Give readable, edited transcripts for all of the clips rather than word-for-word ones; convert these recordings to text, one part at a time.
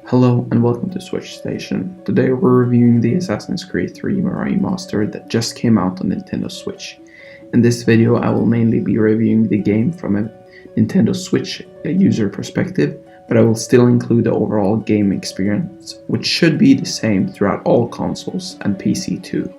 Hello and welcome to Switchstation. Today we're reviewing the Assassin's Creed 3 Remastered that just came out on Nintendo Switch. In this video I will mainly be reviewing the game from a Nintendo Switch user perspective, but I will still include the overall game experience, which should be the same throughout all consoles and PC too.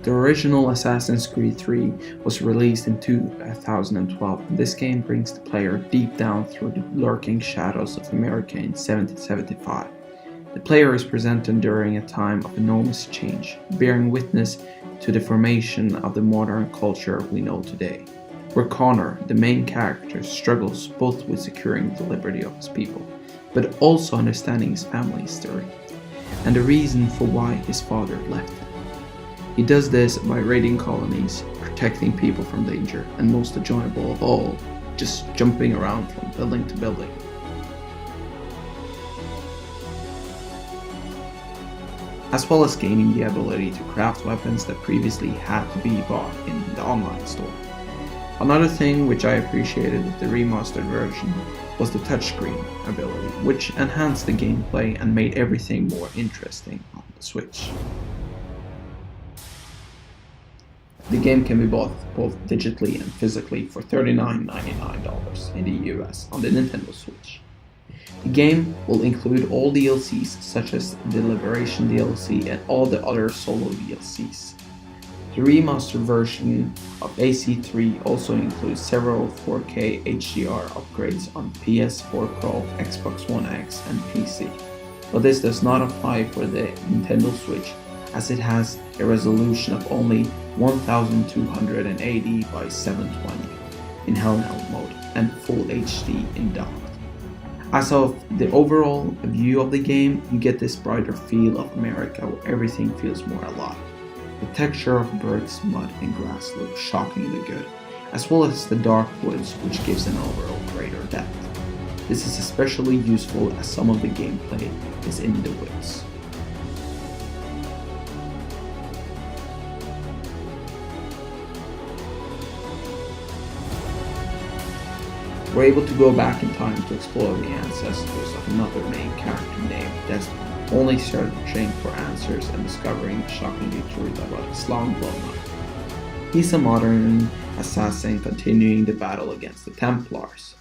The original Assassin's Creed 3 was released in 2012, and this game brings the player deep down through the lurking shadows of America in 1775. The player is presented during a time of enormous change, bearing witness to the formation of the modern culture we know today, where Connor, the main character, struggles both with securing the liberty of his people, but also understanding his family history, and the reason for why his father left him. He does this by raiding colonies, protecting people from danger, and most enjoyable of all, just jumping around from building to building. As well as gaining the ability to craft weapons that previously had to be bought in the online store. Another thing which I appreciated with the remastered version was the touchscreen ability, which enhanced the gameplay and made everything more interesting on the Switch. The game can be bought both digitally and physically for $39.99 in the US on the Nintendo Switch. The game will include all DLCs such as the Liberation DLC and all the other solo DLCs. The remastered version of AC3 also includes several 4K HDR upgrades on PS4 Pro, Xbox One X and PC, but this does not apply for the Nintendo Switch, as it has a resolution of only 1280 by 720 in handheld mode and Full HD in docked. As of the overall view of the game, you get this brighter feel of America where everything feels more alive. The texture of bricks, mud and grass looks shockingly good, as well as the dark woods, which gives an overall greater depth. This is especially useful as some of the gameplay is in the woods. We're able to go back in time to explore the ancestors of another main character named Desmond, only searching for answers and discovering the shockingly truth about his long bloodline. He's a modern assassin continuing the battle against the Templars.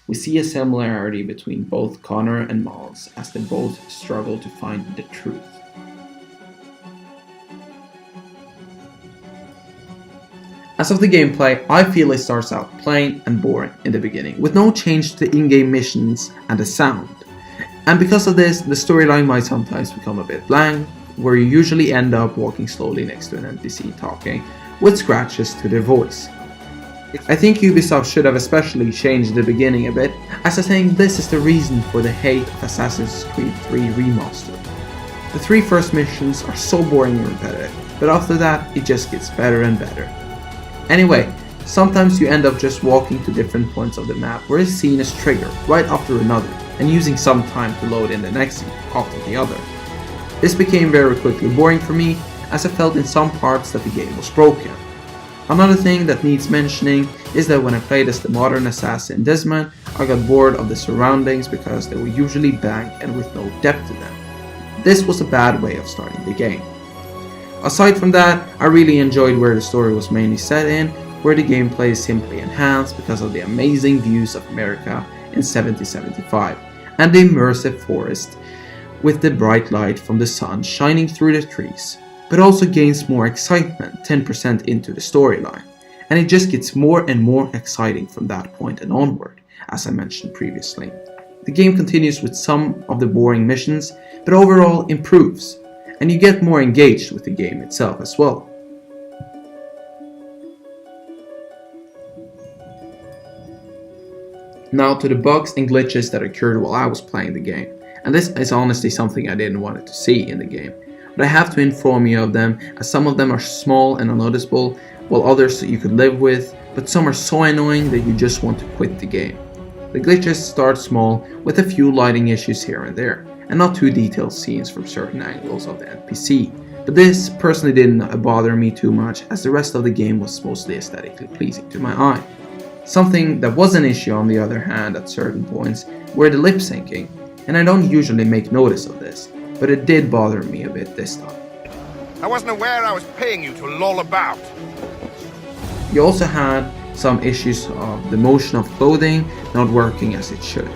We see a similarity between both Connor and Miles as they both struggle to find the truth. As of the gameplay, I feel it starts out plain and boring in the beginning, with no change to in-game missions and the sound. And because of this, the storyline might sometimes become a bit blank, where you usually end up walking slowly next to an NPC talking, with scratches to their voice. I think Ubisoft should have especially changed the beginning a bit, as I think this is the reason for the hate of Assassin's Creed 3 Remastered. The three first missions are so boring and repetitive, but after that it just gets better and better. Anyway, sometimes you end up just walking to different points of the map where a scene is triggered right after another and using some time to load in the next scene after the other. This became very quickly boring for me, as I felt in some parts that the game was broken. Another thing that needs mentioning is that when I played as the modern assassin Desmond, I got bored of the surroundings because they were usually blank and with no depth to them. This was a bad way of starting the game. Aside from that, I really enjoyed where the story was mainly set in, where the gameplay is simply enhanced because of the amazing views of America in 1775, and the immersive forest with the bright light from the sun shining through the trees, but also gains more excitement 10% into the storyline, and it just gets more and more exciting from that point and onward, as I mentioned previously. The game continues with some of the boring missions, but overall improves, and you get more engaged with the game itself as well. Now to the bugs and glitches that occurred while I was playing the game, and this is honestly something I didn't want to see in the game, but I have to inform you of them, as some of them are small and unnoticeable, while others you could live with, but some are so annoying that you just want to quit the game. The glitches start small, with a few lighting issues here and there, and not too detailed scenes from certain angles of the NPC, but this personally didn't bother me too much, as the rest of the game was mostly aesthetically pleasing to my eye. Something that was an issue on the other hand at certain points were the lip syncing, and I don't usually make notice of this, but it did bother me a bit this time. I wasn't aware I was paying you to loll about. You also had some issues of the motion of clothing not working as it should.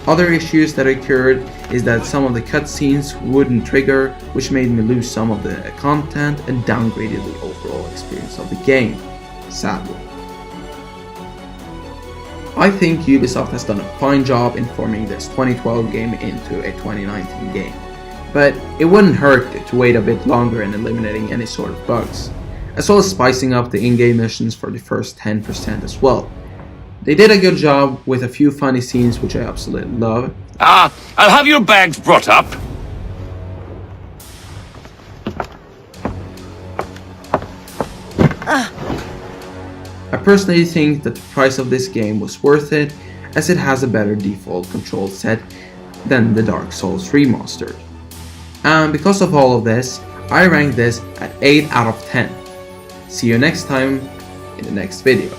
Other issues that occurred is that some of the cutscenes wouldn't trigger, which made me lose some of the content and downgraded the overall experience of the game, sadly. I think Ubisoft has done a fine job in forming this 2012 game into a 2019 game, but it wouldn't hurt to wait a bit longer and eliminating any sort of bugs, as well as spicing up the in-game missions for the first 10% as well. They did a good job with a few funny scenes which I absolutely love. I'll have your bags brought up. I personally think that the price of this game was worth it, as it has a better default control set than the Dark Souls Remastered. And because of all of this, I rank this at 8 out of 10. See you next time in the next video.